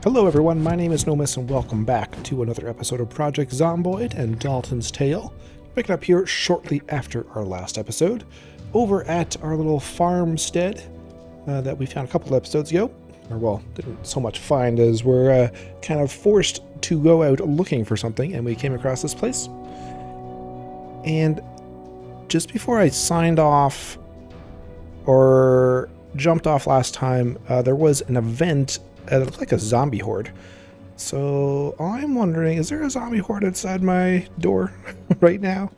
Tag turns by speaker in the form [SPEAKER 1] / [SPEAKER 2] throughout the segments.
[SPEAKER 1] Hello everyone, my name is NoMiS and welcome back to another episode of Project Zomboid and Dalton's Tale. Picking up here shortly after our last episode, over at our little farmstead that we found a couple episodes ago. Or well, didn't so much find as we're kind of forced to go out looking for something, and we came across this place. And just before I signed off, or jumped off last time, there was an event that looked like a zombie horde. So I'm wondering, is there a zombie horde outside my door right now?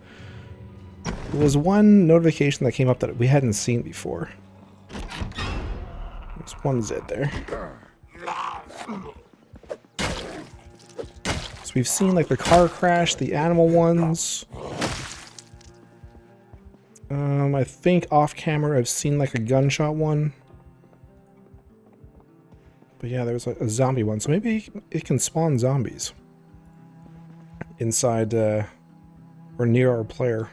[SPEAKER 1] There was one notification that came up that we hadn't seen before. There's one Zed there. So we've seen like the car crash, the animal ones. I think off camera I've seen like a gunshot one. But yeah, there's a zombie one, so maybe it can spawn zombies inside or near our player.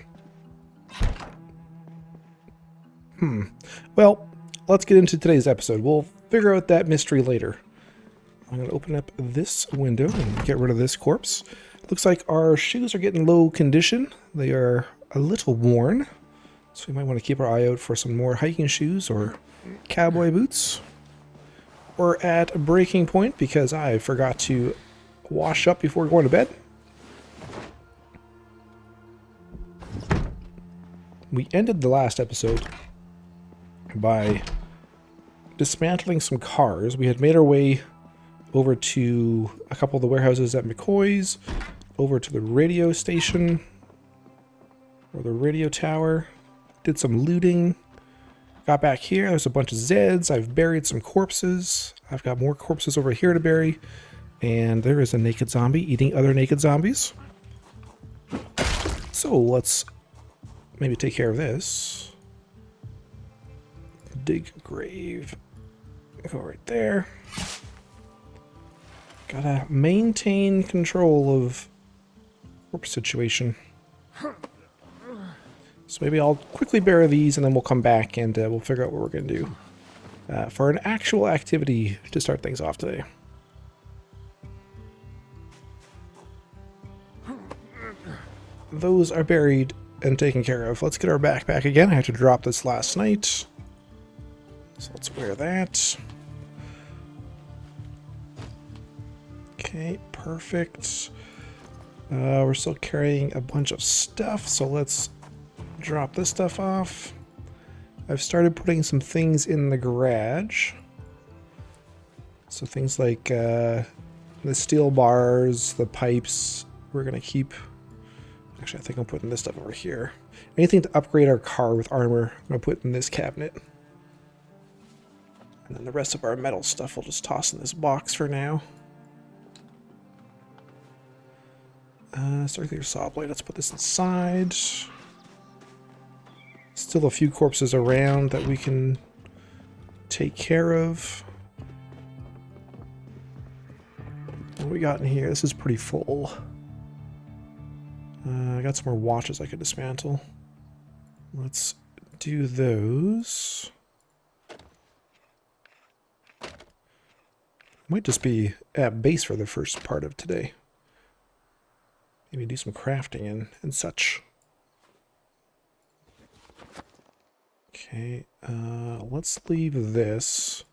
[SPEAKER 1] Well, let's get into today's episode. We'll figure out that mystery later. I'm going to open up this window and get rid of this corpse. Looks like our shoes are getting low condition. They are a little worn, so we might want to keep our eye out for some more hiking shoes or cowboy boots. We're at a breaking point because I forgot to wash up before going to bed. We ended the last episode by dismantling some cars. We had made our way over to a couple of the warehouses at McCoy's, over to the radio station, or the radio tower, did some looting. Got back here, there's a bunch of Zeds, I've buried some corpses, I've got more corpses over here to bury, and there is a naked zombie eating other naked zombies. So let's maybe take care of this. Dig a grave. Go right there. Gotta maintain control of corpse situation. So maybe I'll quickly bury these and then we'll come back and we'll figure out what we're going to do for an actual activity to start things off today. Those are buried and taken care of. Let's get our backpack again. I had to drop this last night. So let's wear that. Okay, perfect. We're still carrying a bunch of stuff, so let's drop this stuff off. I've started putting some things in the garage. So things like the steel bars, the pipes, we're going to keep. Actually, I think I'm putting this stuff over here. Anything to upgrade our car with armor, I'm going to put in this cabinet. And then the rest of our metal stuff we'll just toss in this box for now. Circular saw blade, let's put this inside. Still a few corpses around that we can take care of. What we got in here? This is pretty full. I got some more watches I could dismantle. Let's do those. Might just be at base for the first part of today. Maybe do some crafting and such. Okay, let's leave this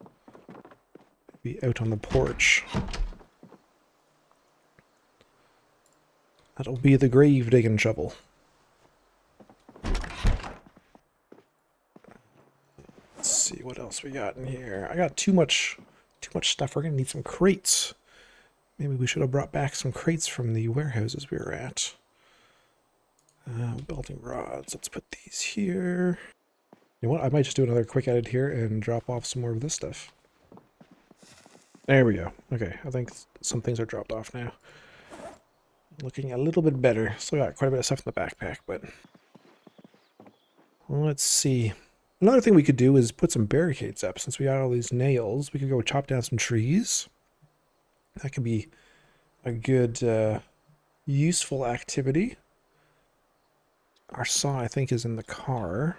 [SPEAKER 1] be out on the porch. That'll be the grave digging shovel. Let's see what else we got in here. I got too much stuff. We're gonna need some crates. Maybe we should have brought back some crates from the warehouses we were at. Building rods. Let's put these here. You know what? I might just do another quick edit here and drop off some more of this stuff. There we go. Okay, I think some things are dropped off now. Looking a little bit better. Still got quite a bit of stuff in the backpack, but let's see. Another thing we could do is put some barricades up. Since we got all these nails, we could go chop down some trees. That could be a good, useful activity. Our saw, I think, is in the car.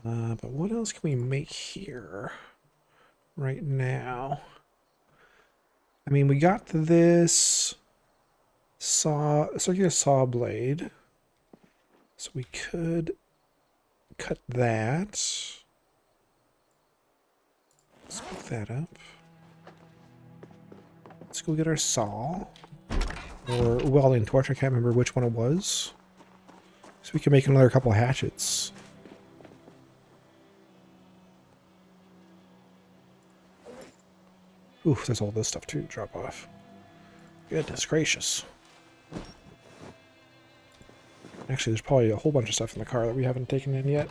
[SPEAKER 1] But what else can we make here right now? I mean, we got this circular saw blade. So we could cut that. Let's pick that up. Let's go get our saw. Or welding torch, I can't remember which one it was. So we can make another couple hatchets. Oof, there's all this stuff too to drop off. Goodness gracious. Actually, there's probably a whole bunch of stuff in the car that we haven't taken in yet.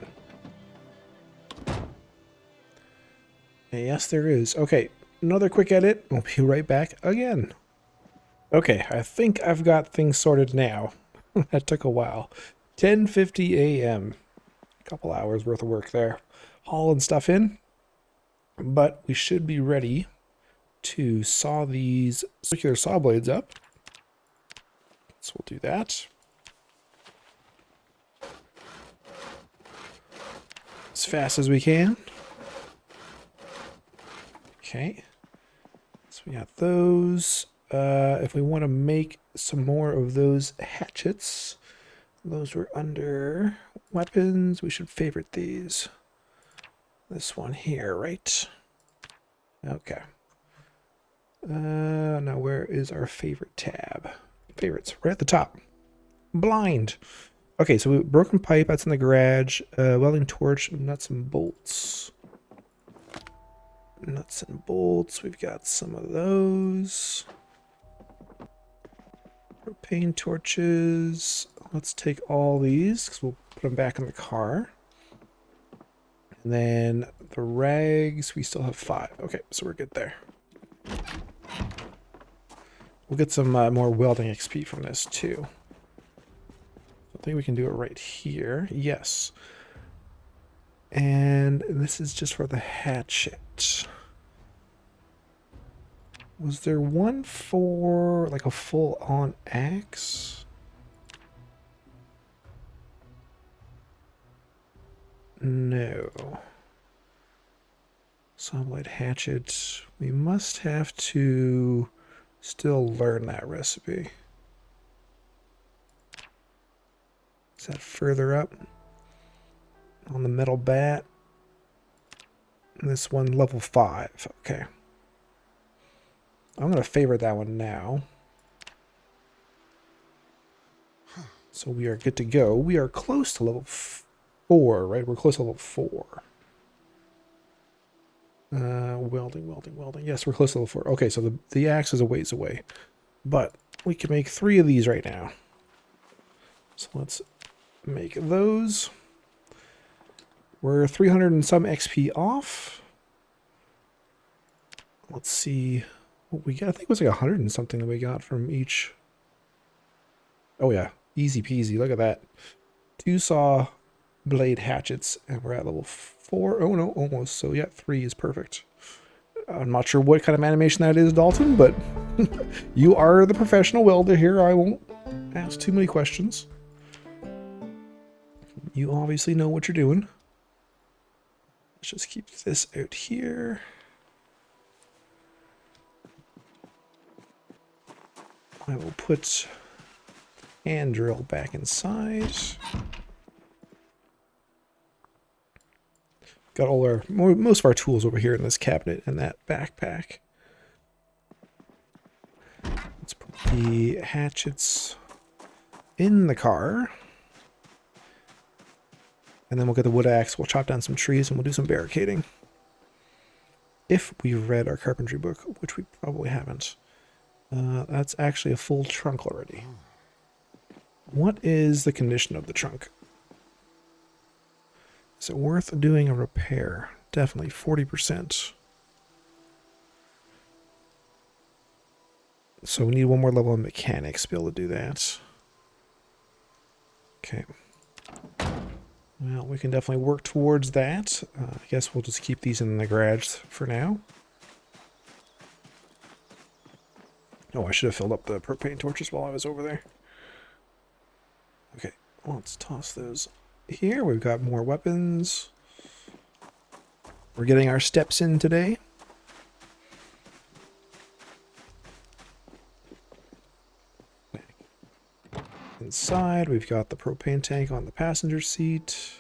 [SPEAKER 1] Yes, there is. Okay, another quick edit. We'll be right back again. Okay, I think I've got things sorted now. That took a while. 10:50 a.m. A couple hours worth of work there. Hauling stuff in. But we should be ready to saw these circular saw blades up. So we'll do that. As fast as we can. Okay. So we got those. If we want to make some more of those hatchets, those were under weapons. We should favorite these. This one here, right? Okay. Now where is our favorite tab? Favorites, right at the top. Blind. Okay, so broken pipe, that's in the garage. Welding torch, nuts and bolts. Nuts and bolts, we've got some of those. Propane torches. Let's take all these, because we'll put them back in the car. And then the rags, we still have 5. Okay, so we're good there. We'll get some more welding XP from this, too. I think we can do it right here. Yes. And this is just for the hatchet. Was there one for like a full-on axe? No. Zomboid hatchet. We must have to still learn that recipe. Is that further up? On the metal bat. This one, level 5. Okay. I'm going to favorite that one now. So we are good to go. We are close to level 4, right? We're close to level 4. Welding. Yes, we're close to level 4. Okay, so the axe is a ways away. But we can make 3 of these right now. So let's make those. We're 300 and some XP off. Let's see what we got. I think it was like 100 and something that we got from each. Oh yeah, easy peasy. Look at that. 2 saw blade hatchets, and we're at level 4. Oh no, almost. So yeah, 3 is perfect. I'm not sure what kind of animation that is, Dalton, but you are the professional welder here. I won't ask too many questions. You obviously know what you're doing. Let's just keep this out here. I will put hand drill back inside. Got all our most of our tools over here in this cabinet and that backpack. Let's put the hatchets in the car. And then we'll get the wood axe, we'll chop down some trees, and we'll do some barricading. If we've read our carpentry book, which we probably haven't. That's actually a full trunk already. What is the condition of the trunk? Is it worth doing a repair? Definitely, 40%. So we need one more level of mechanics to be able to do that. Okay. Well, we can definitely work towards that. I guess we'll just keep these in the garage for now. Oh, I should have filled up the propane torches while I was over there. Okay, let's toss those here. We've got more weapons. We're getting our steps in today. inside. We've got the propane tank on the passenger seat.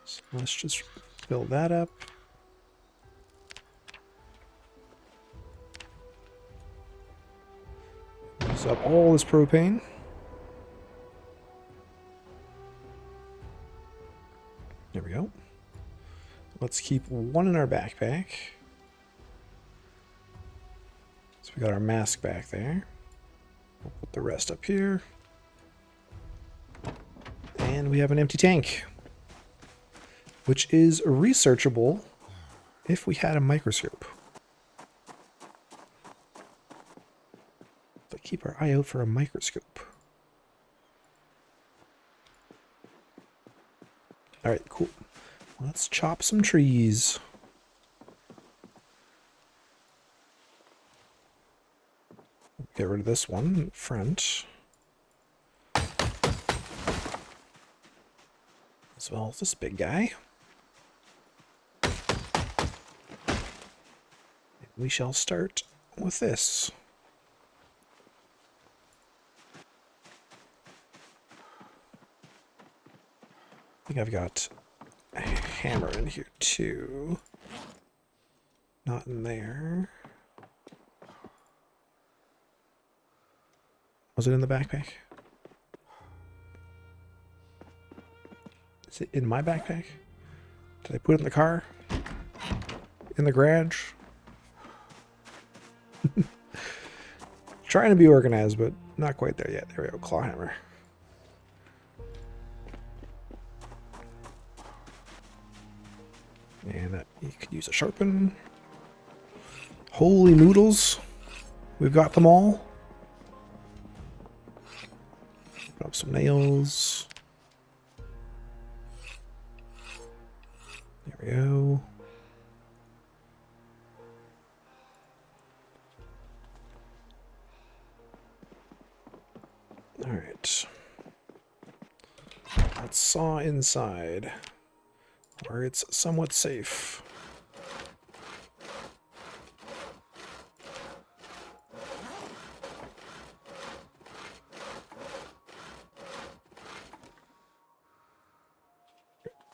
[SPEAKER 1] So let's just fill that up. Use up all this propane. There we go. Let's keep one in our backpack. So we got our mask back there. We'll put the rest up here. And we have an empty tank, which is researchable if we had a microscope. So keep our eye out for a microscope. All right, cool. Let's chop some trees. Get rid of this one in front. As well as this big guy. We shall start with this. I think I've got a hammer in here too. Not in there. Was it in the backpack? Is it in my backpack? Did I put it in the car? In the garage? Trying to be organized, but not quite there yet. There we go, claw hammer. And you could use a sharpen. Holy noodles. We've got them all. Put up some nails. There we go. All right. Let's saw inside, where it's somewhat safe.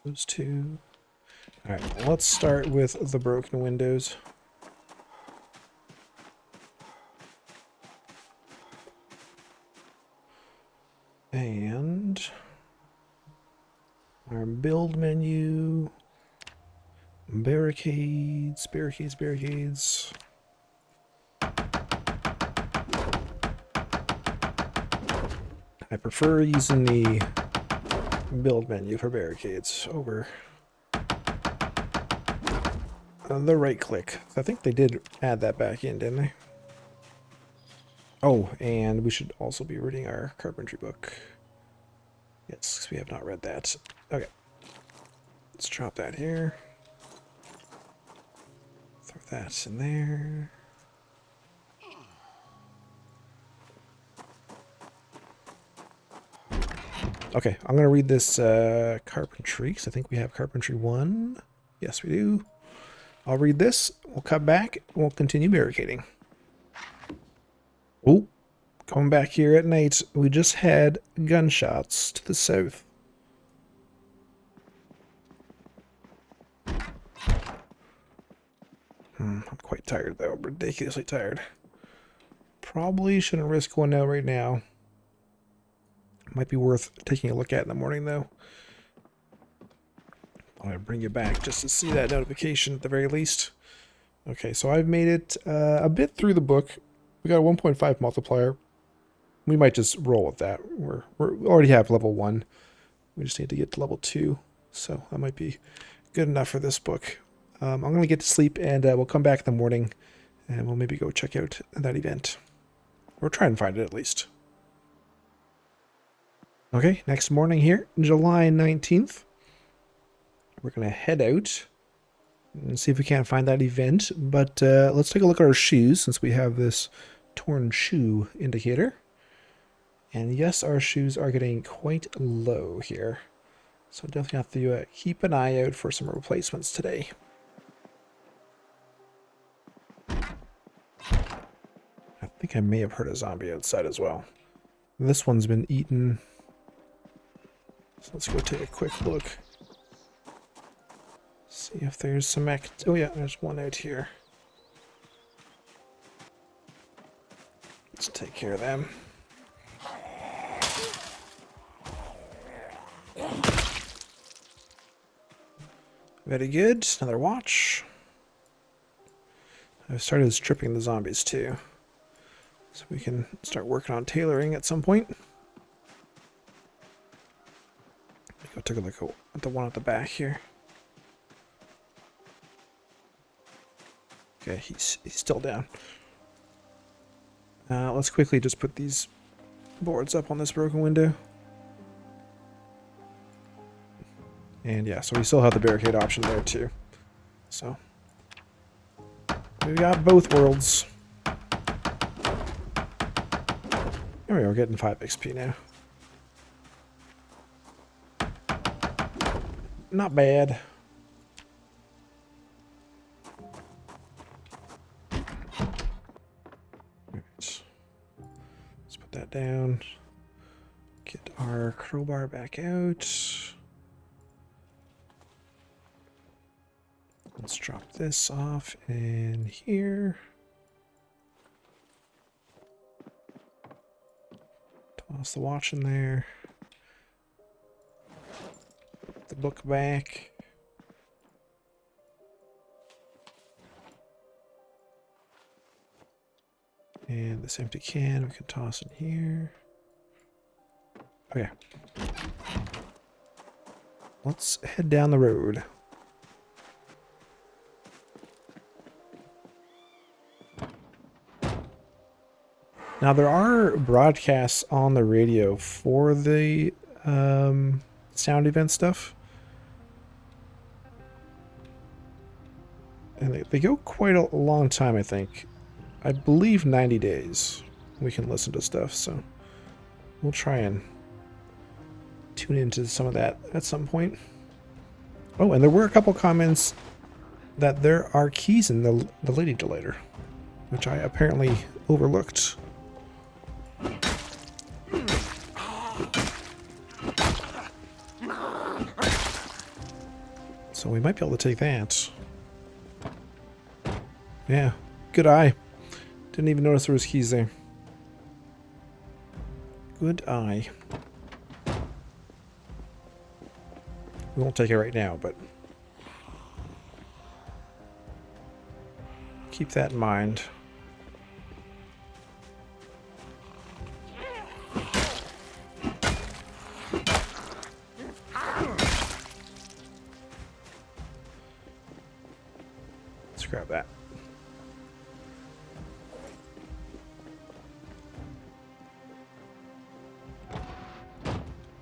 [SPEAKER 1] Those two. All right, let's start with the broken windows. And our build menu, barricades, barricades, barricades. I prefer using the build menu for barricades over the right click. I think they did add that back in, didn't they? Oh, and we should also be reading our carpentry book. Yes, we have not read that. Okay. Let's drop that here. Throw that in there. Okay, I'm going to read this carpentry, because I think we have carpentry 1. Yes, we do. I'll read this. We'll cut back. We'll continue barricading. Oh, coming back here at night, we just had gunshots to the south. I'm quite tired, though. Ridiculously tired. Probably shouldn't risk going out right now. Might be worth taking a look at in the morning, though. I'll bring you back just to see that notification at the very least. Okay, so I've made it a bit through the book. We got a 1.5 multiplier. We might just roll with that. We already have level 1. We just need to get to level 2. So that might be good enough for this book. I'm going to get to sleep, and we'll come back in the morning, and we'll maybe go check out that event. Or try and find it at least. Okay, next morning here, July 19th. We're going to head out and see if we can't find that event. But let's take a look at our shoes, since we have this torn shoe indicator. And yes, our shoes are getting quite low here. So definitely have to keep an eye out for some replacements today. I think I may have heard a zombie outside as well. This one's been eaten. So let's go take a quick look. See if there's some oh yeah, there's one out here. Let's take care of them. Very good. Another watch. I've started stripping the zombies too, so we can start working on tailoring at some point. I'll take a look at the one at the back here. Okay, he's still down. Let's quickly just put these boards up on this broken window. And yeah, so we still have the barricade option there too. So we got both worlds. There we are, getting 5 XP now. Not bad. Let's put that down. Get our crowbar back out. Let's drop this off in here. Toss the watch in there. Put the book back. And this empty can we can toss in here. Okay. Let's head down the road. Now there are broadcasts on the radio for the sound event stuff. And they go quite a long time, I think. I believe 90 days we can listen to stuff, so we'll try and tune into some of that at some point. Oh, and there were a couple comments that there are keys in the lady delighter, which I apparently overlooked. So we might be able to take that. Yeah, good eye. Didn't even notice there was keys there. Good eye. We won't take it right now, but keep that in mind. Let's grab that.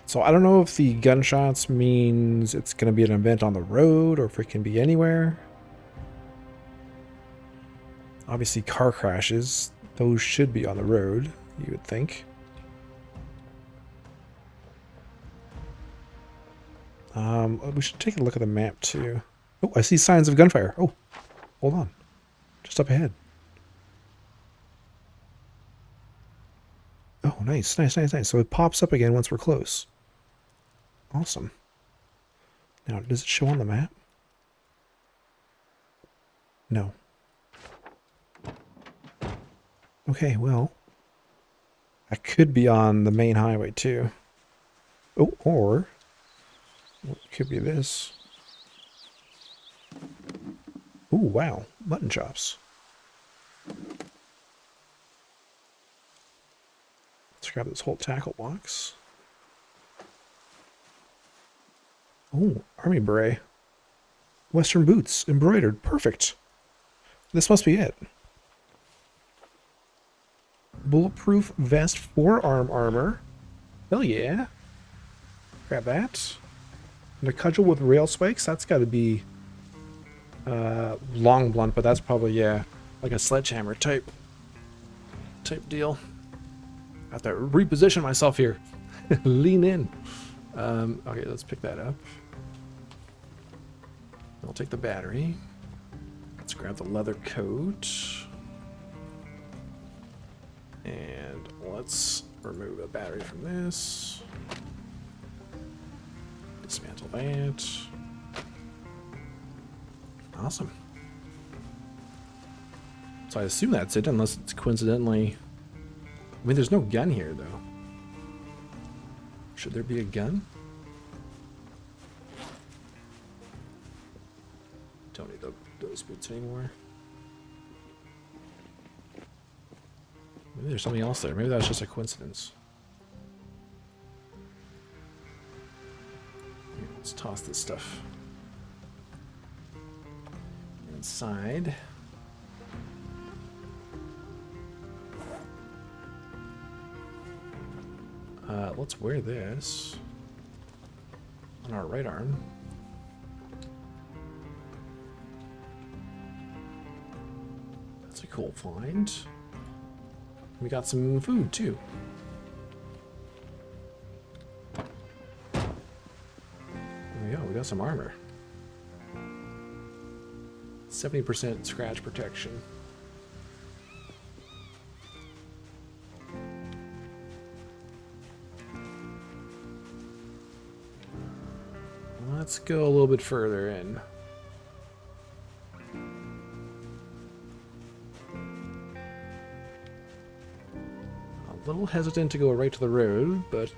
[SPEAKER 1] So I don't know if the gunshots means it's going to be an event on the road or if it can be anywhere. Obviously car crashes, those should be on the road, you would think. We should take a look at the map too. Oh, I see signs of gunfire. Oh, hold on. Just up ahead. Oh, nice, nice, nice, nice. So it pops up again once we're close. Awesome. Now, does it show on the map? No. Okay, well, I could be on the main highway too. Oh, or it could be this. Ooh, wow, mutton chops. Let's grab this whole tackle box. Oh, army beret. Western boots, embroidered, perfect. This must be it. Bulletproof vest, forearm armor. Hell yeah. Grab that. And a cudgel with rail spikes, that's got to be long blunt, but that's probably, yeah, like a sledgehammer type deal. I have to reposition myself here. Lean in. Okay, let's pick that up. I'll take the battery. Let's grab the leather coat. And let's Remove a battery from this. Dismantle that. Awesome. So I assume that's it, unless it's coincidentally... I mean, there's no gun here, though. Should there be a gun? Don't need those boots anymore. Maybe there's something else there. Maybe that was just a coincidence. Here, let's toss this stuff inside. Let's wear this on our right arm. That's a cool find. We got some food too. There we go, we got some armor. 70% scratch protection. Let's go a little bit further in. A little hesitant to go right to the road, but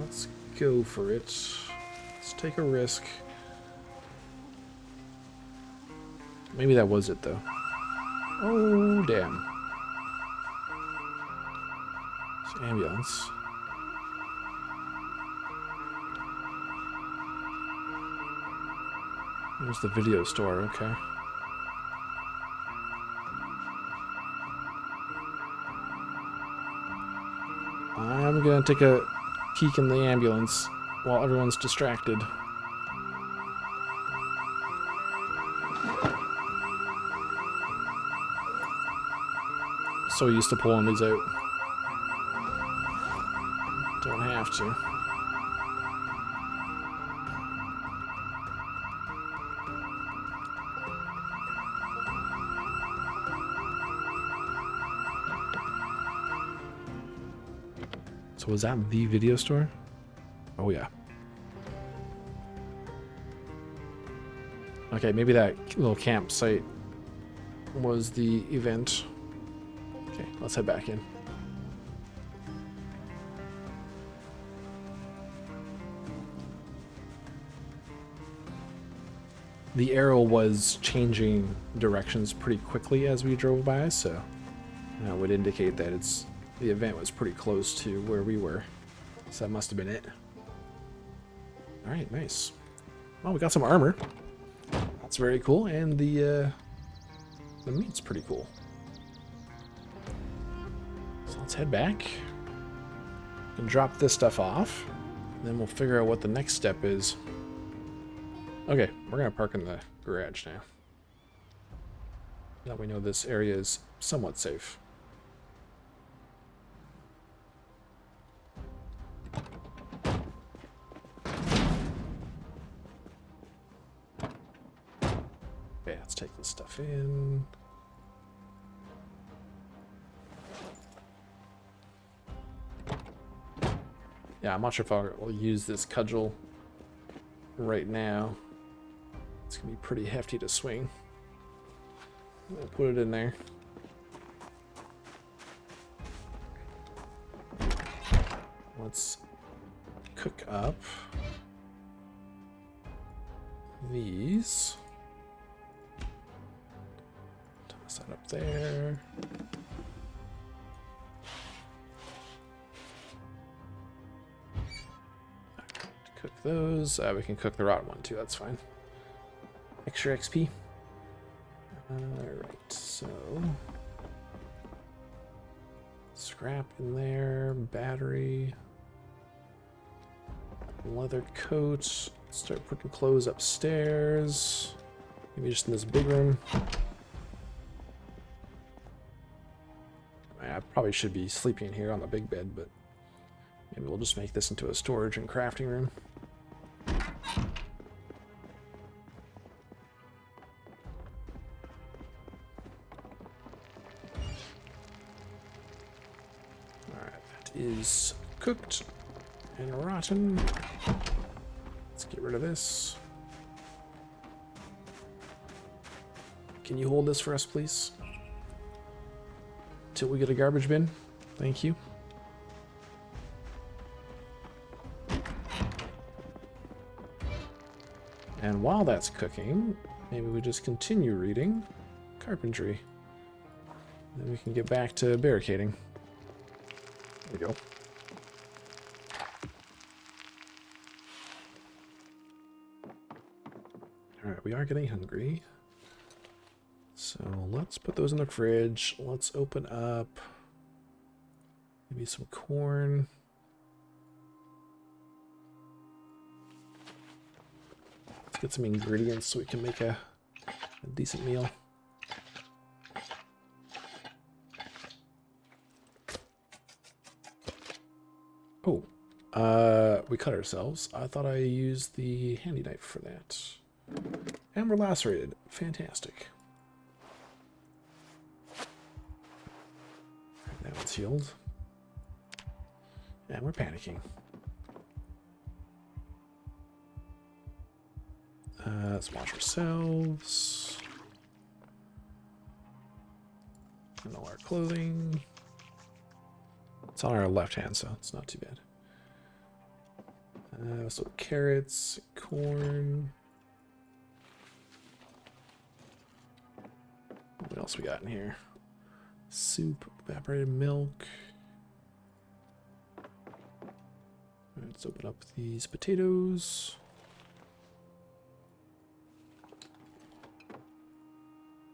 [SPEAKER 1] let's go for it. Let's take a risk. Maybe that was it, though. Oh, damn. It's an ambulance. There's the video store, okay. I'm gonna take a peek in the ambulance while everyone's distracted. So used to pulling these out. Don't have to. So was that the video store? Oh yeah. Okay, maybe that little campsite was the event. Okay, let's head back in. The arrow was changing directions pretty quickly as we drove by, so that would indicate that the event was pretty close to where we were. So that must have been it. Alright, nice. Well, we got some armor. That's very cool, and the meat's pretty cool. So let's head back and drop this stuff off. And then we'll figure out what the next step is. Okay, we're gonna park in the garage now. Now we know this area is somewhat safe. Okay, let's take this stuff in. Yeah, I'm not sure if I'll use this cudgel right now. It's gonna be pretty hefty to swing. I'll put it in there. Let's cook up these. Toss that up there. Cook those. We can cook the rotten one too, that's fine. Extra XP. Alright, so scrap in there, battery, leather coat. Start putting clothes upstairs. Maybe just in this big room. I probably should be sleeping here on the big bed, but maybe we'll just make this into a storage and crafting room. is cooked and rotten. Let's get rid of this. Can you hold this for us, please? Till we get a garbage bin. Thank you. And while that's cooking, maybe we just continue reading carpentry. Then we can get back to barricading. There we go. Alright, we are getting hungry. So let's put those in the fridge. Let's open up maybe some corn. Let's get some ingredients so we can make a decent meal. Oh, we cut ourselves. I thought I used the handy knife for that. And we're lacerated. Fantastic. That one's healed. And we're panicking. Let's wash ourselves. And all our clothing. It's on our left hand, so it's not too bad. So carrots, corn. What else we got in here? Soup, evaporated milk. Let's open up these potatoes.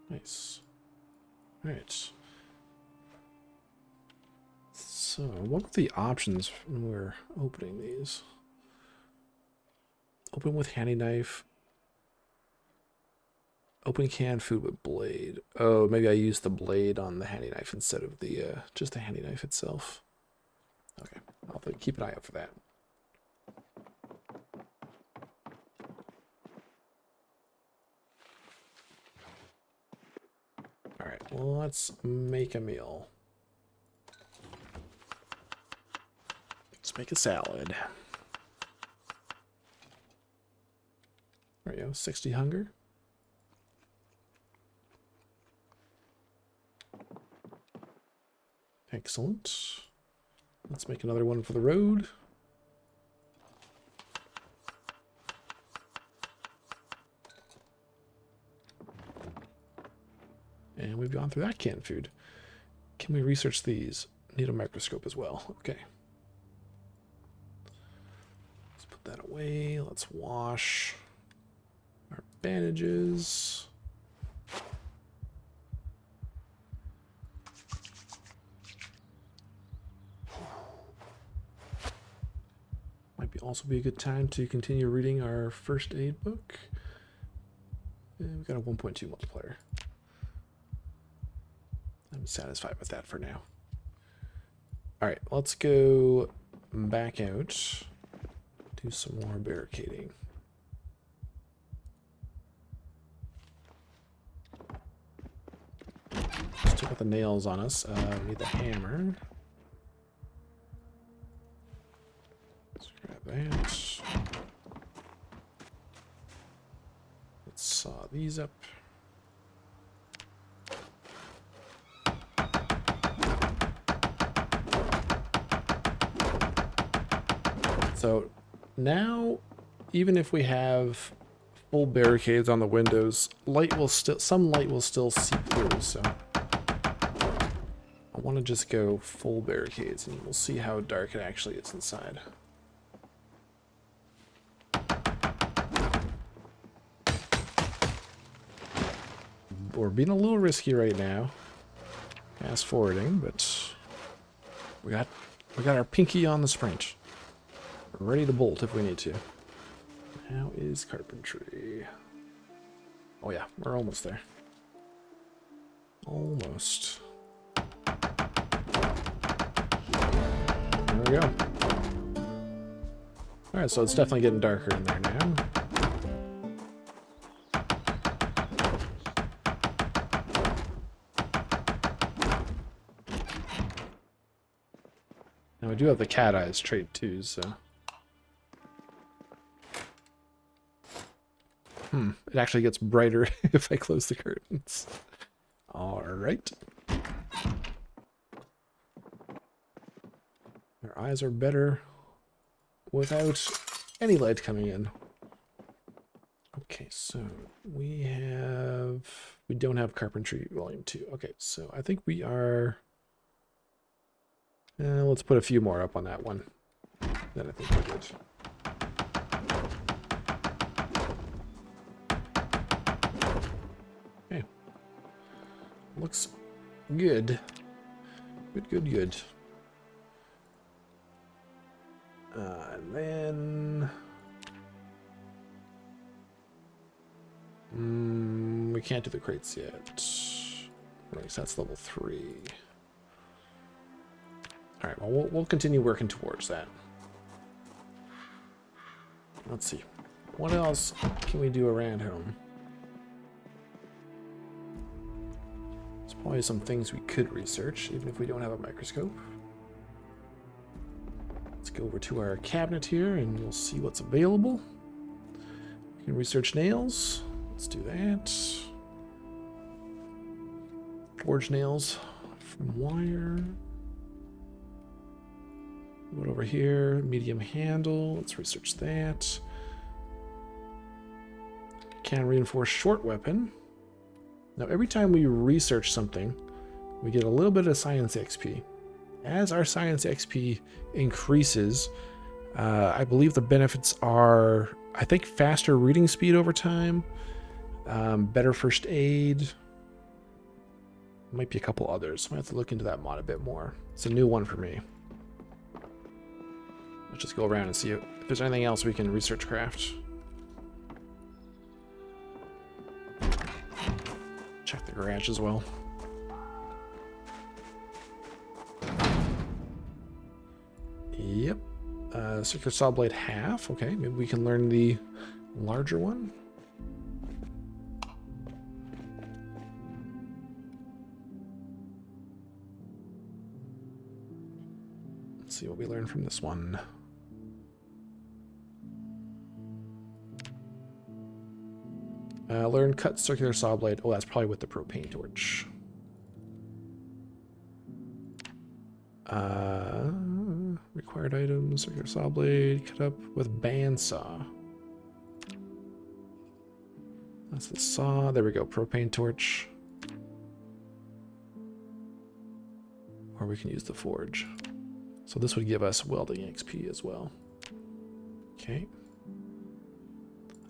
[SPEAKER 1] Nice. All right. So, what are the options when we're opening these? Open with handy knife. Open canned food with blade. Oh, maybe I used the blade on the handy knife instead of the just the handy knife itself. Okay, I'll keep an eye out for that. All right, well, let's make a meal. Let's make a salad. There we go, 60 hunger. Excellent. Let's make another one for the road. And we've gone through that canned food. Can we research these? Need a microscope as well. Okay. Let's put that away. Let's wash our bandages. Also be a good time to continue reading our first aid book. And we've got a 1.2 multiplier. I'm satisfied with that for now. All right, let's go back out, do some more barricading. Let's check out the nails on us. We need the hammer. That. Let's saw these up. So now, even if we have full barricades on the windows, some light will still seep through. So I want to just go full barricades, and we'll see how dark it actually is inside. We're being a little risky right now, fast forwarding, but we got our pinky on the sprint. We're ready to bolt if we need to. How is carpentry? Oh yeah, we're almost there. Almost. There we go. All right, so it's definitely getting darker in there now. Now I do have the cat eyes trait too, so. It actually gets brighter if I close the curtains. Alright. Our eyes are better without any light coming in. Okay, so we don't have Carpentry Volume 2. Okay, so I think we are... let's put a few more up on that one. Then I think we're good. Okay. Looks good. Good. And then... we can't do the crates yet. Right, so that's level 3. Alright, well, we'll continue working towards that. Let's see. What else can we do around home? There's probably some things we could research, even if we don't have a microscope. Let's go over to our cabinet here, and we'll see what's available. We can research nails. Let's do that. Forge nails from wire. What over here? Medium handle. Let's research that. Can reinforce short weapon. Now, every time we research something, we get a little bit of science XP. As our science XP increases, I believe the benefits are, I think, faster reading speed over time, better first aid. Might be a couple others. I might have to look into that mod a bit more. It's a new one for me. Let's just go around and see if there's anything else we can research craft. Check the garage as well. Yep. Circular saw blade half. Okay, maybe we can learn the larger one. Let's see what we learn from this one. Learn cut circular saw blade. Oh, that's probably with the propane torch. Required items, circular saw blade, cut up with bandsaw. That's the saw. There we go. Propane torch. Or we can use the forge. So this would give us welding XP as well. Okay.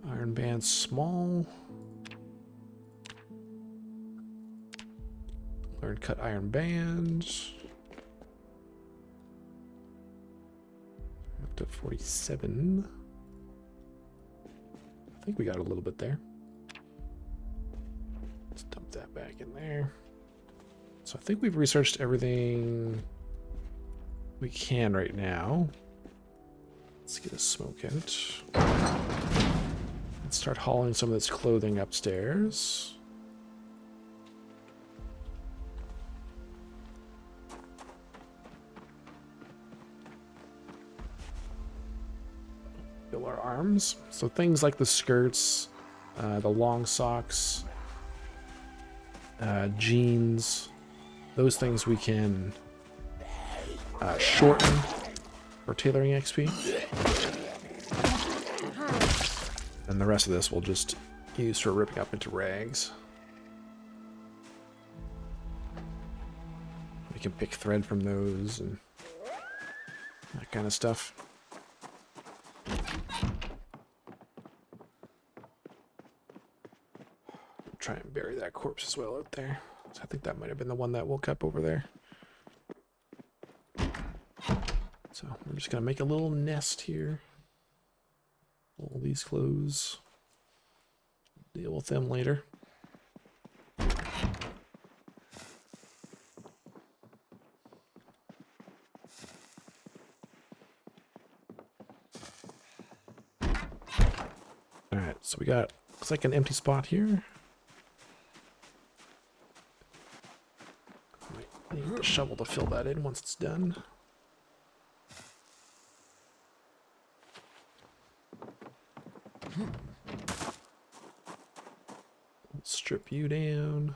[SPEAKER 1] Iron band small. Learn cut iron bands. Up to 47. I think we got a little bit there. Let's dump that back in there. So I think we've researched everything we can right now. Let's get a smoke out. Let's start hauling some of this clothing upstairs. Fill our arms. So things like the skirts, the long socks, jeans, those things we can shorten for tailoring XP. And the rest of this we'll just use for ripping up into rags. We can pick thread from those and that kind of stuff. Try and bury that corpse as well out there. So I think that might have been the one that woke up over there. So we're just gonna make a little nest here. All these clothes. Deal with them later. Alright, so we got, looks like an empty spot here. Might need a shovel to fill that in once it's done. you down.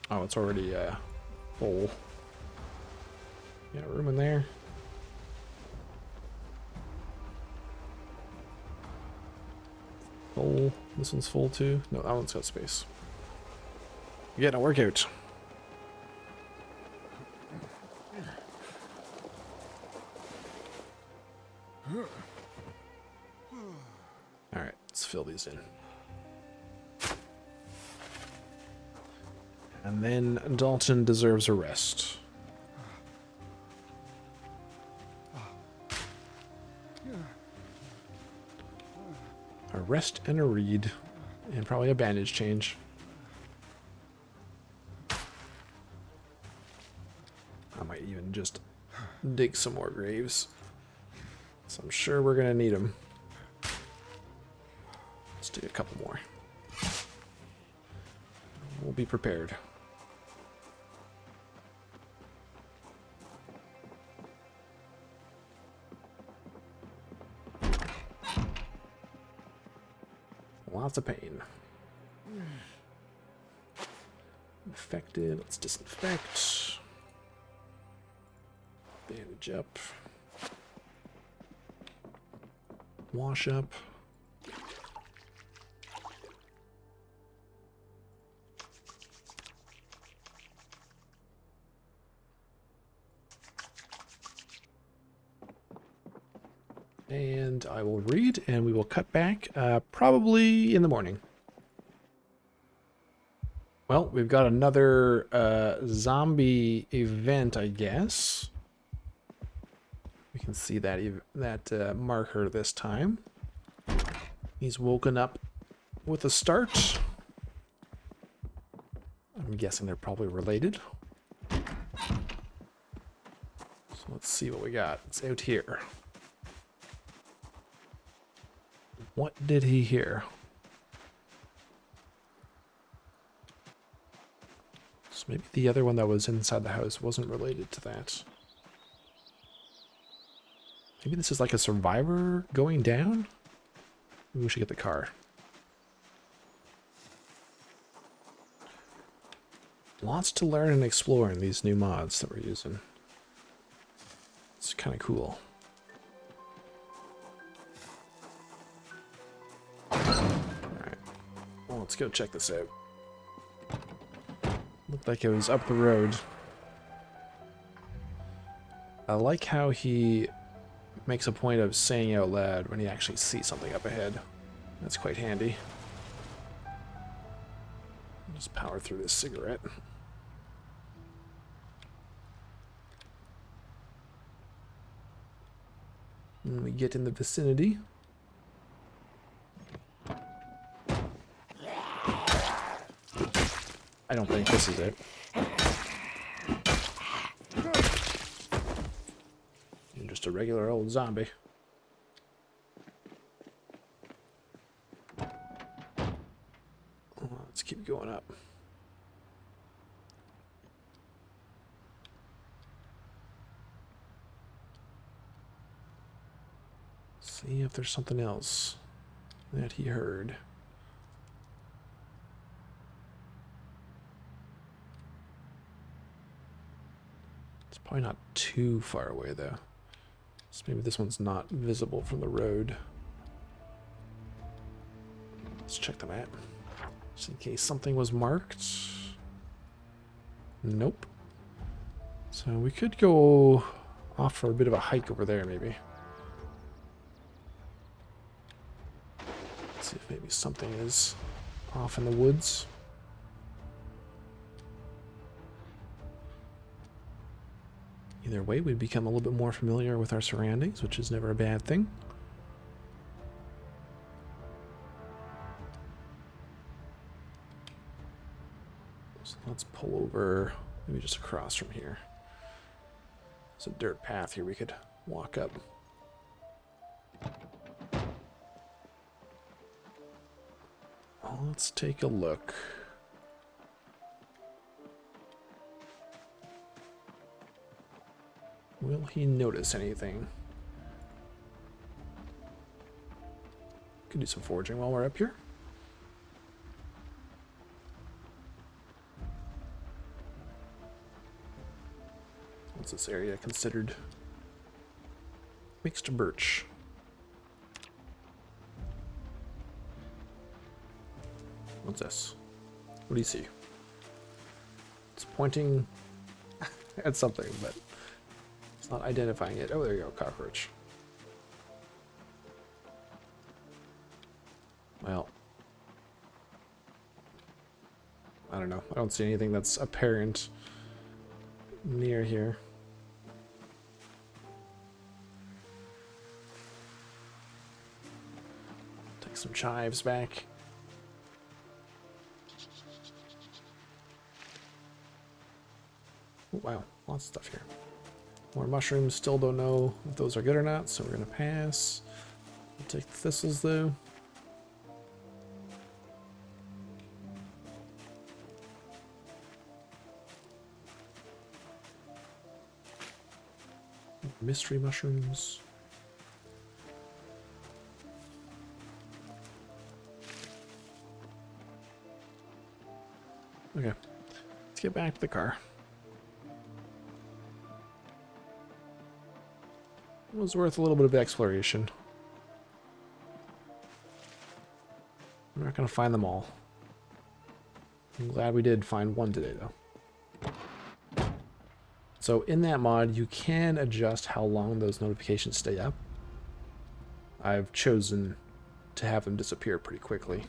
[SPEAKER 1] Oh, it's already full. Got room in there. Full. This one's full too. No, that one's got space. Getting a workout. Alright, let's fill these in. And then Dalton deserves a rest. A rest and a read. And probably a bandage change. I might even just dig some more graves. So I'm sure we're going to need them. Let's dig a couple more. We'll be prepared. Lots of pain. Infected. Let's disinfect. Bandage up. Wash up. And I will read, and we will cut back probably in the morning. Well, we've got another zombie event, I guess. We can see that marker this time. He's woken up with a start. I'm guessing they're probably related. So let's see what we got. It's out here. What did he hear? So maybe the other one that was inside the house wasn't related to that. Maybe this is like a survivor going down? Maybe we should get the car. Lots to learn and explore in these new mods that we're using. It's kind of cool. Alright. Well, let's go check this out. Looked like it was up the road. I like how he makes a point of saying out loud when he actually sees something up ahead. That's quite handy. Just power through this cigarette. When we get in the vicinity. I don't think this is it. You're just a regular old zombie. Let's keep going up. See if there's something else that he heard. It's probably not too far away though. So maybe this one's not visible from the road. Let's check the map. Just in case something was marked. Nope. So we could go off for a bit of a hike over there maybe. Let's see if maybe something is off in the woods. Either way, we become a little bit more familiar with our surroundings, which is never a bad thing. So let's pull over, maybe just across from here. There's a dirt path here we could walk up. Let's take a look. Will he notice anything? Could do some foraging while we're up here. What's this area considered? Mixed birch. What's this? What do you see? It's pointing at something, but it's not identifying it. Oh, there you go, cockroach. Well, I don't know. I don't see anything that's apparent near here. Take some chives back. Oh, wow, lots of stuff here. More mushrooms. Still don't know if those are good or not, so we're gonna pass. We'll take the thistles though. Mystery mushrooms. Okay, let's get back to the car. It was worth a little bit of exploration. I'm not going to find them all. I'm glad we did find one today, though. So in that mod, you can adjust how long those notifications stay up. I've chosen to have them disappear pretty quickly.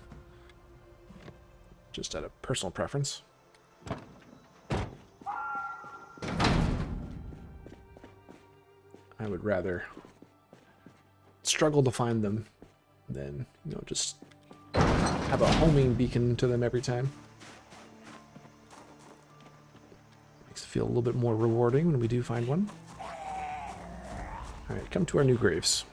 [SPEAKER 1] Just out of personal preference. I would rather struggle to find them than, you know, just have a homing beacon to them every time. Makes it feel a little bit more rewarding when we do find one. Alright, come to our new graves.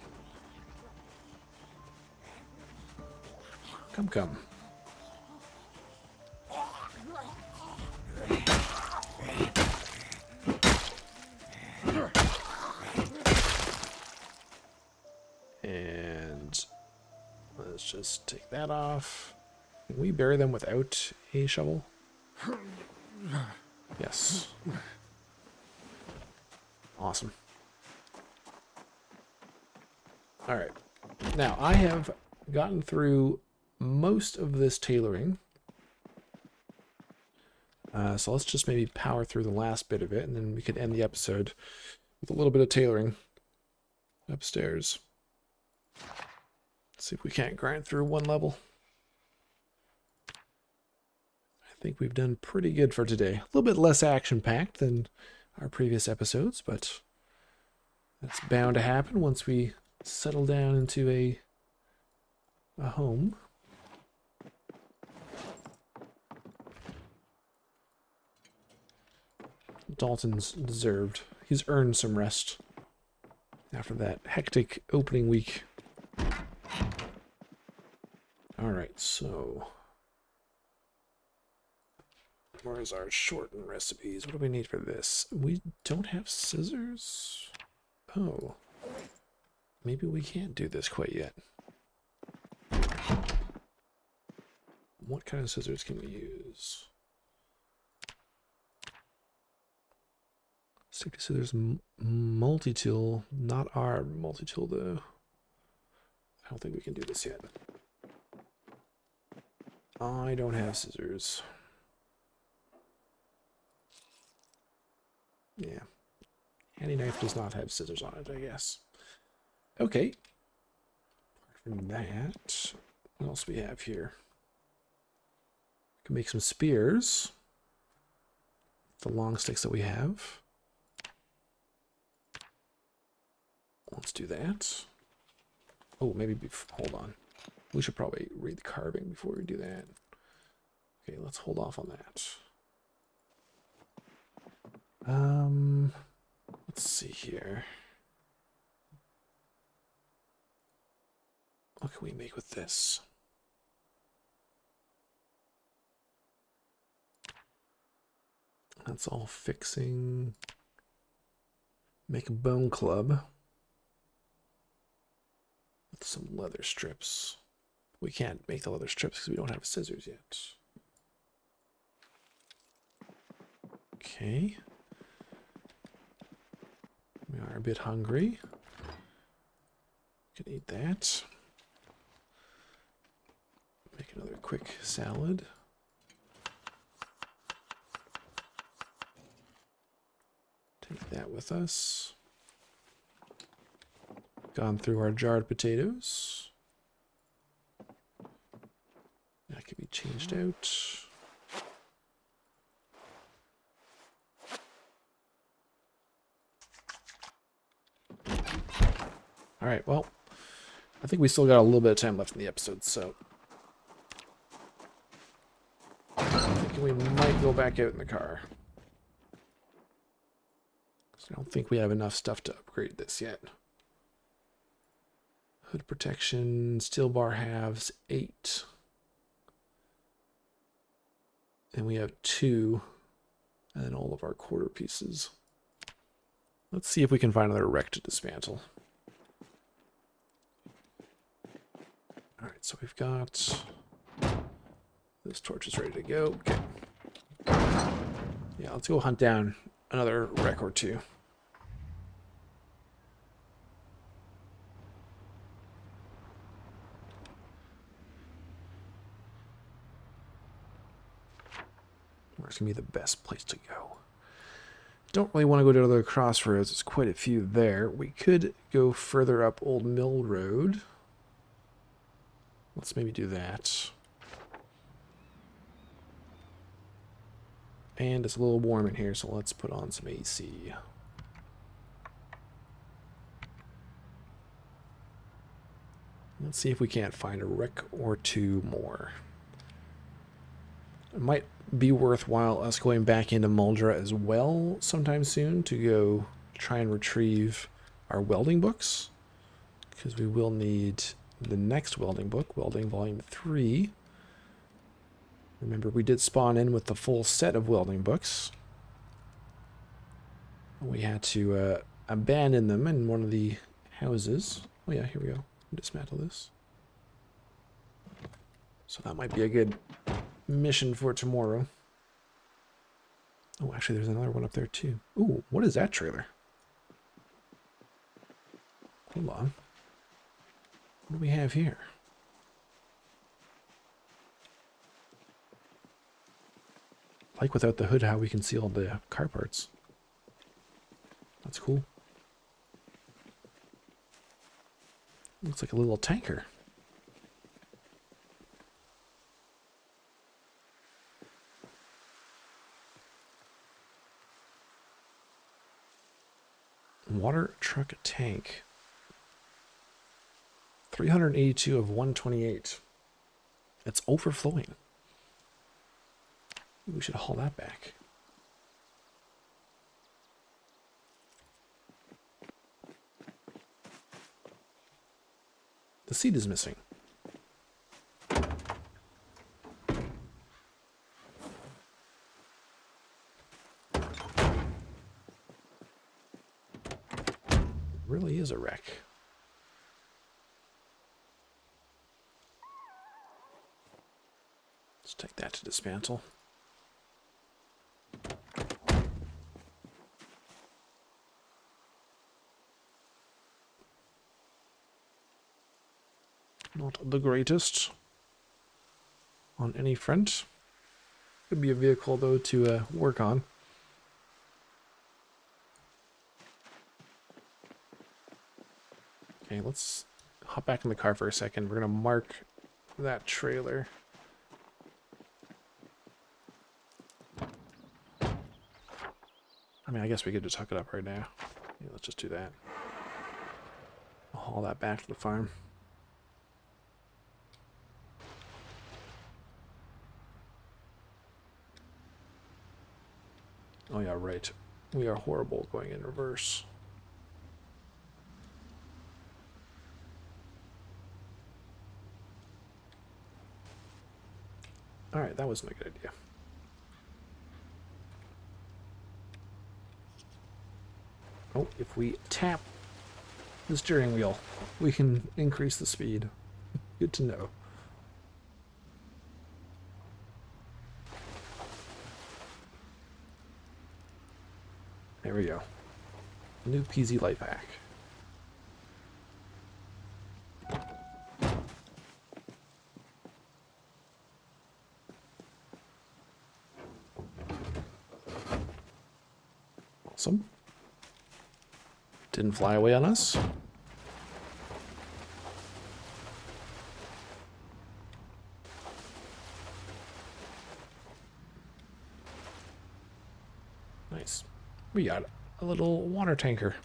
[SPEAKER 1] Come, come. And let's just take that off. Can we bury them without a shovel? Yes. Awesome. Alright. Now, I have gotten through most of this tailoring. So let's just maybe power through the last bit of it, and then we could end the episode with a little bit of tailoring upstairs. See if we can't grind through one level. I think we've done pretty good for today. A little bit less action-packed than our previous episodes, but that's bound to happen once we settle down into a home. Dalton's deserved. He's earned some rest after that hectic opening week. Alright, so where's our shortened recipes? What do we need for this? We don't have scissors? Oh. Maybe we can't do this quite yet. What kind of scissors can we use? Safety scissors, multi-tool, not our multi-tool though. I don't think we can do this yet. I don't have scissors. Yeah. Handy knife does not have scissors on it, I guess. Okay. Apart from that, what else do we have here? We can make some spears. The long sticks that we have. Let's do that. Oh, maybe, hold on. We should probably read the carving before we do that. Okay, let's hold off on that. Let's see here. What can we make with this? That's all fixing. Make a bone club with some leather strips. We can't make the leather strips because we don't have scissors yet. Okay. We are a bit hungry. Can eat that. Make another quick salad. Take that with us. Gone through our jarred potatoes. That can be changed out. All right, well, I think we still got a little bit of time left in the episode, so I think we might go back out in the car. I don't think we have enough stuff to upgrade this yet. Hood protection, steel bar halves, 8. And we have 2. And then all of our quarter pieces. Let's see if we can find another wreck to dismantle. Alright, so we've got... This torch is ready to go. Okay. Yeah, let's go hunt down another wreck or 2. Where's going to be the best place to go? Don't really want to go to other crossroads. There's quite a few there. We could go further up Old Mill Road. Let's maybe do that. And it's a little warm in here, so let's put on some AC. Let's see if we can't find a wreck or 2 more. It might be worthwhile us going back into Muldra as well sometime soon to go try and retrieve our welding books, because we will need the next welding book, Welding Volume 3. Remember, we did spawn in with the full set of welding books. We had to abandon them in one of the houses. Oh yeah, here we go. Dismantle this. So that might be a good mission for tomorrow. Oh, actually, there's another one up there too. Ooh, what is that trailer? Hold on. What do we have here? Like without the hood, how we can see all the car parts. That's cool. Looks like a little tanker. Water truck tank. 382 of 128. It's overflowing. We should haul that back. The seat is missing. Really is a wreck. Let's take that to dismantle. Not the greatest on any front. Could be a vehicle though to work on. Okay, let's hop back in the car for a second. We're gonna mark that trailer. I mean, I guess we could just hook it up right now. Yeah, let's just do that. I'll haul that back to the farm. Oh yeah, right. We are horrible going in reverse. Alright, that wasn't a good idea. Oh, if we tap the steering wheel, we can increase the speed. Good to know. There we go. New PZ light pack. Awesome. Didn't fly away on us. Nice. We got a little water tanker.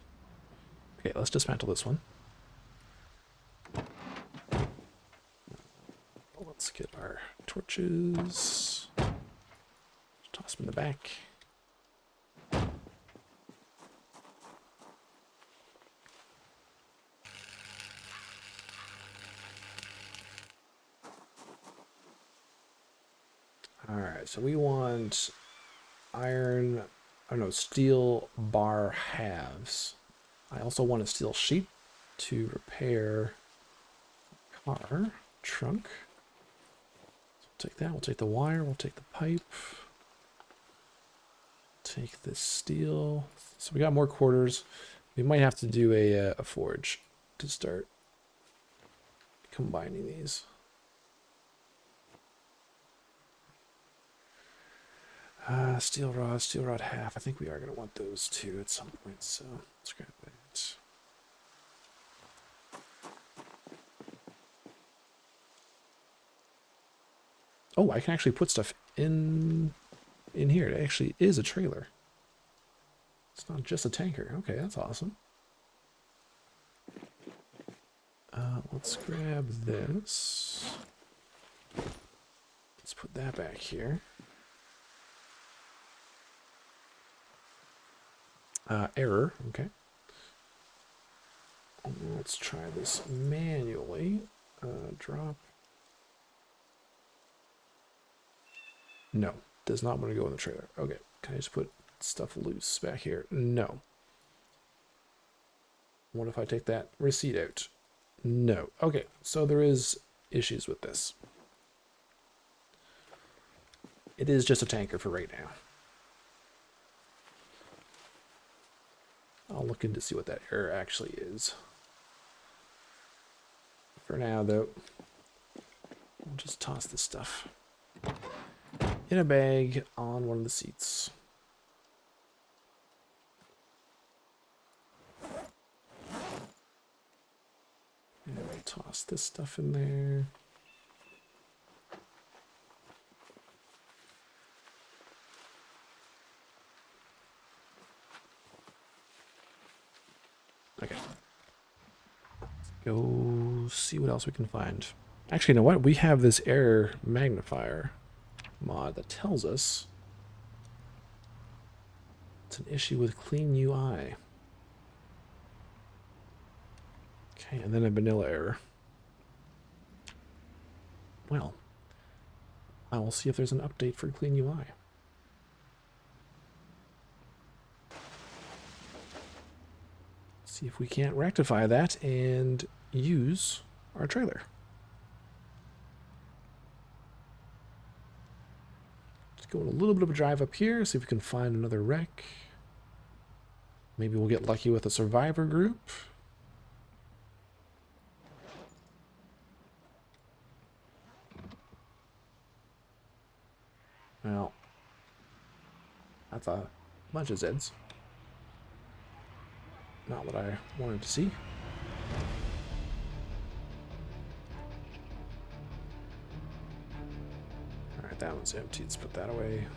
[SPEAKER 1] Okay, let's dismantle this one. Let's get our torches. Toss them in the back. Alright, so we want iron, oh no, steel bar halves. I also want a steel sheet to repair car trunk. So we'll take that, we'll take the wire, we'll take the pipe. Take this steel. So we got more quarters. We might have to do a forge to start combining these. Steel rod half. I think we are going to want those too at some point, so let's grab that. Oh, I can actually put stuff in here. It actually is a trailer. It's not just a tanker. Okay, that's awesome. Let's grab this. Let's put that back here. Error, okay. Let's try this manually. Drop. No, does not want to go in the trailer. Okay, can I just put stuff loose back here? No. What if I take that receipt out? No. Okay, so there is issues with this. It is just a tanker for right now. I'll look in to see what that error actually is. For now, though, we'll just toss this stuff in a bag on one of the seats. And we'll toss this stuff in there. Okay. Let's go see what else we can find. Actually, you know what? We have this error magnifier mod that tells us it's an issue with clean UI. Okay, and then a vanilla error. Well, I will see if there's an update for clean UI. See if we can't rectify that and use our trailer. Let's go on a little bit of a drive up here, see if we can find another wreck. Maybe we'll get lucky with a survivor group. Well, that's a bunch of Zeds. Not what I wanted to see. Alright, that one's empty. Let's put that away.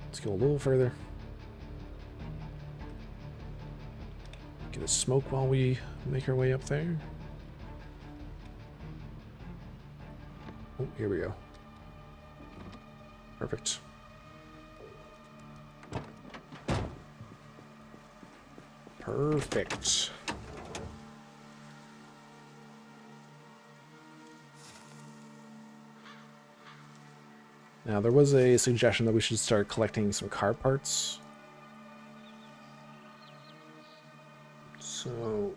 [SPEAKER 1] Let's go a little further. Get a smoke while we make our way up there. Oh, here we go. Perfect. Perfect. Now, there was a suggestion that we should start collecting some car parts. So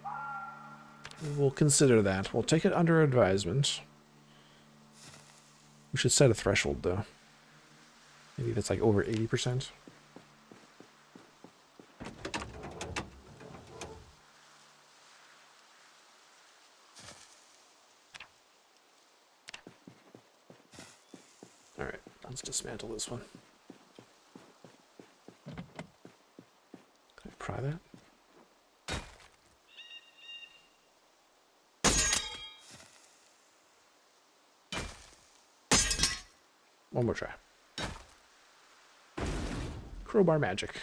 [SPEAKER 1] we'll consider that. We'll take it under advisement. We should set a threshold, though. Maybe that's like over 80%. Alright, let's dismantle this one. Can I pry that? One more try. Crowbar magic.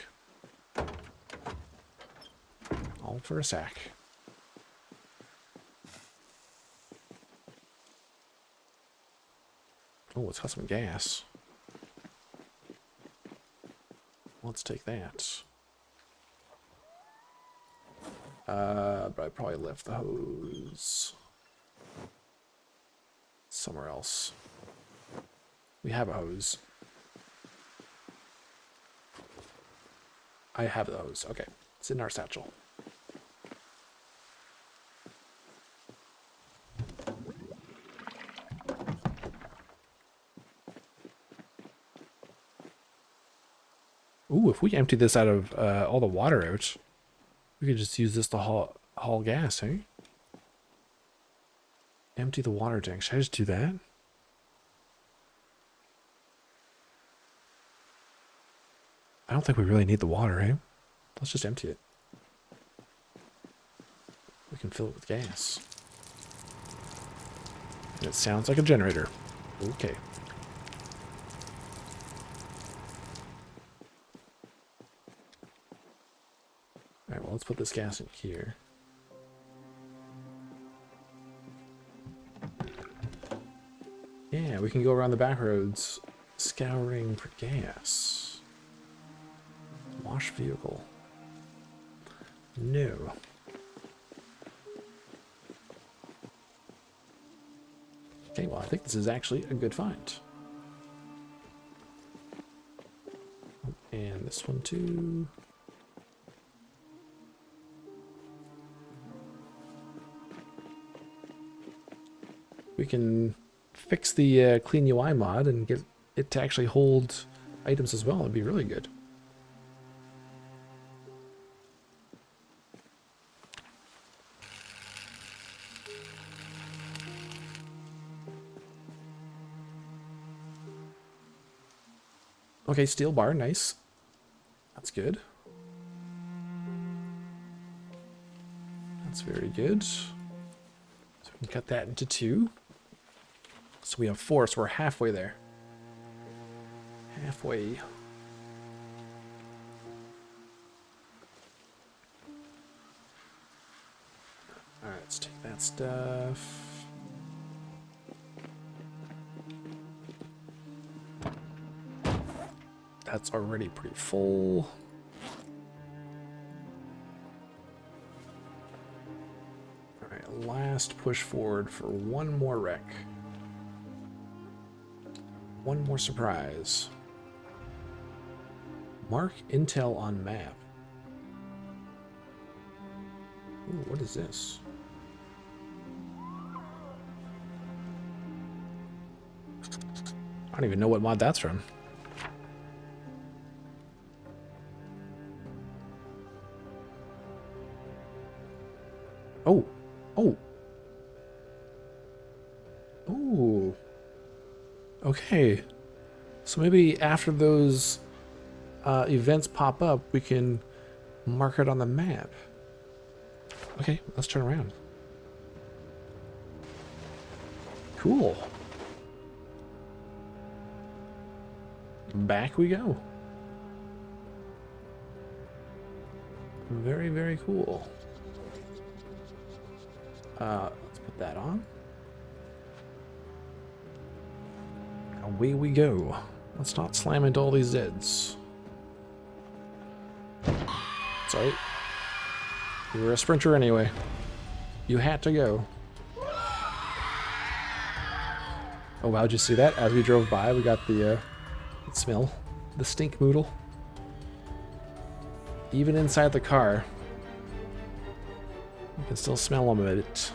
[SPEAKER 1] All for a sack. Oh, it's got some gas. Let's take that. But I probably left the hose somewhere else. We have a hose. I have the hose. Okay. It's in our satchel. Ooh, if we empty this out of all the water out, we could just use this to haul gas, eh? Empty the water tank. Should I just do that? I don't think we really need the water, eh? Let's just empty it. We can fill it with gas. And it sounds like a generator. Okay. Alright, well, let's put this gas in here. Yeah, we can go around the back roads scouring for gas. Wash vehicle. No. Okay, well, I think this is actually a good find. And this one too. We can fix the Clean UI mod and get it to actually hold items as well. It'd be really good. Okay, steel bar, nice. That's good. That's very good. So we can cut that into 2. So we have 4, so we're halfway there. Halfway. Alright, let's take that stuff. That's already pretty full. Alright, last push forward for one more wreck. One more surprise. Mark intel on map. Ooh, what is this? I don't even know what mod that's from. Oh, oh, oh, okay. So maybe after those events pop up, we can mark it on the map. Okay, let's turn around. Cool. Back we go. Very, very cool. Let's put that on. Away we go. Let's not slam into all these Zeds. Sorry. You were a sprinter anyway. You had to go. Oh wow, did you see that? As we drove by, we got the smell. The stink moodle. Even inside the car. can still smell them a bit.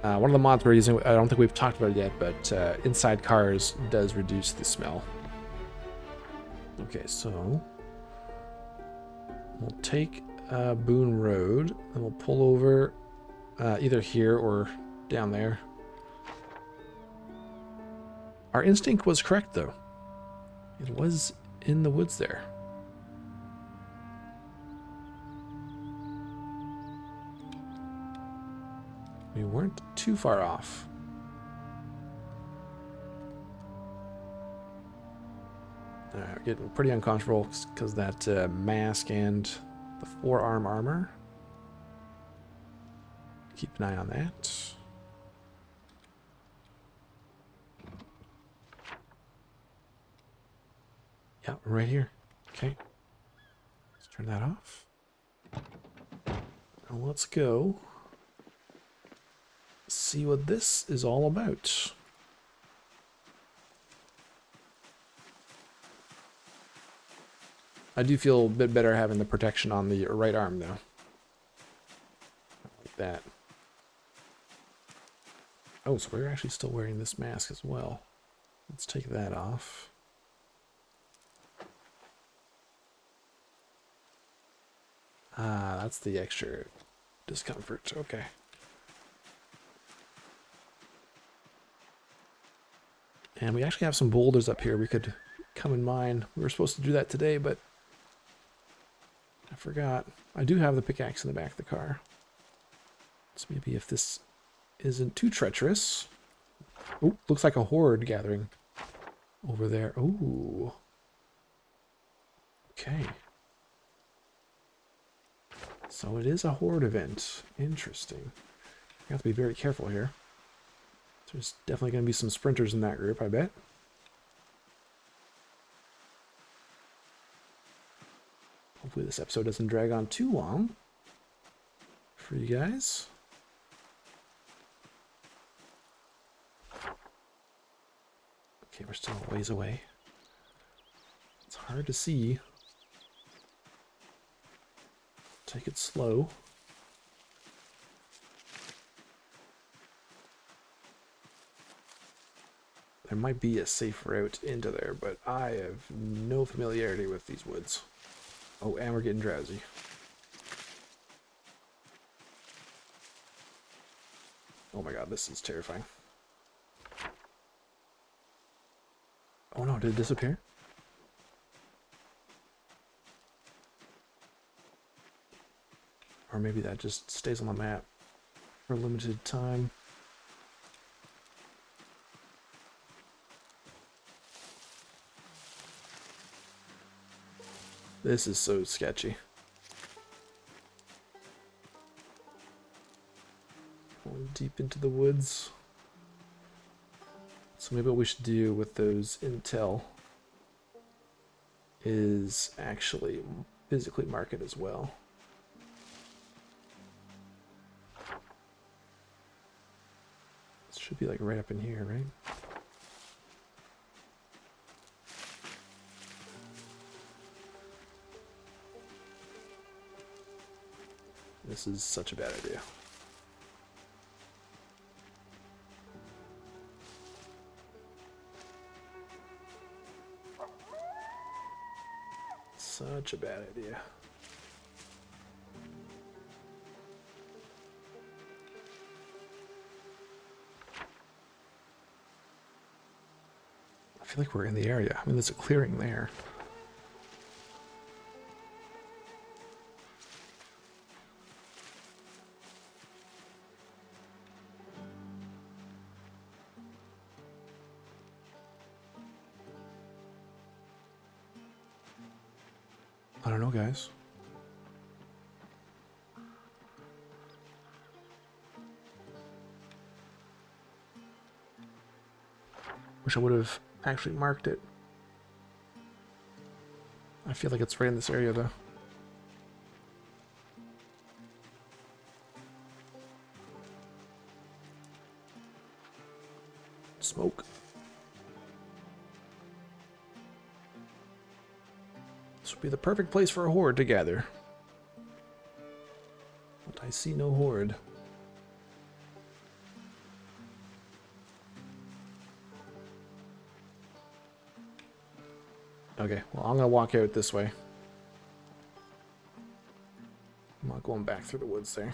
[SPEAKER 1] One of the mods we're using, I don't think we've talked about it yet, but inside cars does reduce the smell. Okay, so we'll take Boone Road, and we'll pull over either here or down there. Our instinct was correct, though. It was in the woods there. We weren't too far off. Alright, we're getting pretty uncomfortable because that mask and the forearm armor. Keep an eye on that. Yeah, right here. Okay. Let's turn that off. Now let's go see what this is all about. I do feel a bit better having the protection on the right arm, though. Like that. Oh, so we're actually still wearing this mask as well. Let's take that off. Ah, that's the extra discomfort. Okay. And we actually have some boulders up here we could come and mine. We were supposed to do that today, but I forgot. I do have the pickaxe in the back of the car. So maybe if this isn't too treacherous. Oh, looks like a horde gathering over there. Ooh. Okay. So it is a horde event. Interesting. We have to be very careful here. There's definitely going to be some sprinters in that group, I bet. Hopefully this episode doesn't drag on too long for you guys. Okay, we're still a ways away. It's hard to see. Take it slow. There might be a safe route into there, but I have no familiarity with these woods. Oh, and we're getting drowsy. Oh my god, this is terrifying. Oh no, did it disappear? Or maybe that just stays on the map for a limited time. This is so sketchy. Going deep into the woods. So maybe what we should do with those intel is actually physically mark it as well. This should be like right up in here, right? This is such a bad idea. Such a bad idea. I feel like we're in the area. I mean, there's a clearing there. I don't know, guys. Wish I would have actually marked it. I feel like it's right in this area, though. Smoke. This would be the perfect place for a horde to gather. But I see no horde. Okay, well, I'm gonna walk out this way. I'm not going back through the woods there.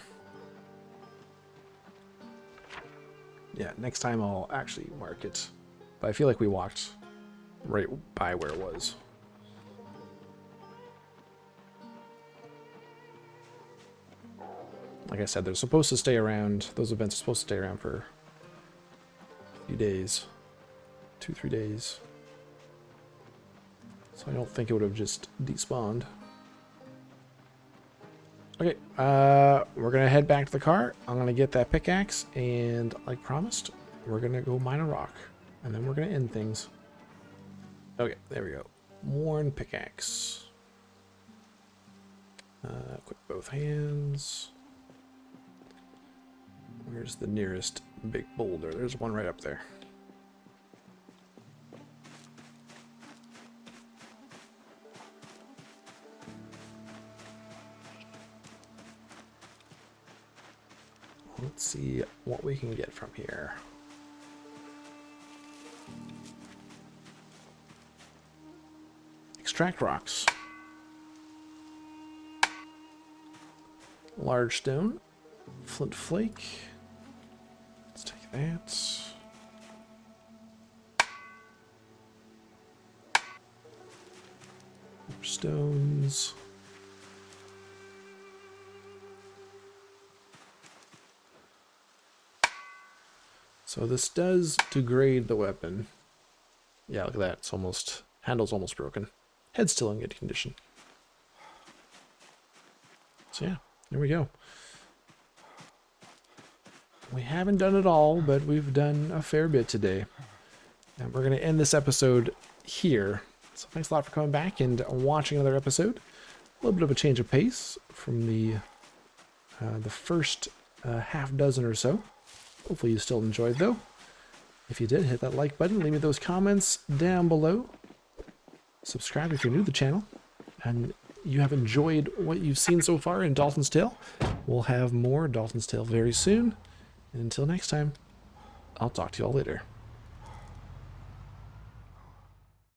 [SPEAKER 1] Yeah, next time I'll actually mark it. But I feel like we walked right by where it was. Like I said, they're supposed to stay around. Those events are supposed to stay around for a few days. 2-3 days. So I don't think it would have just despawned. Okay, we're gonna head back to the car. I'm gonna get that pickaxe, and like promised, we're gonna go mine a rock, and then we're gonna end things. Okay, there we go. Worn pickaxe. Equip both hands. Where's the nearest big boulder? There's one right up there. Let's see what we can get from here. Extract rocks. Large stone. Flint flake. Let's take that. More stones. So this does degrade the weapon. Yeah, look at that. It's almost, handle's almost broken. Head's still in good condition. So yeah, there we go. We haven't done it all, but we've done a fair bit today. And we're going to end this episode here. So thanks a lot for coming back and watching another episode. A little bit of a change of pace from the first half dozen or so. Hopefully you still enjoyed, though. If you did, hit that like button. Leave me those comments down below. Subscribe if you're new to the channel. And you have enjoyed what you've seen so far in Dalton's Tale. We'll have more Dalton's Tale very soon. And until next time, I'll talk to you all later.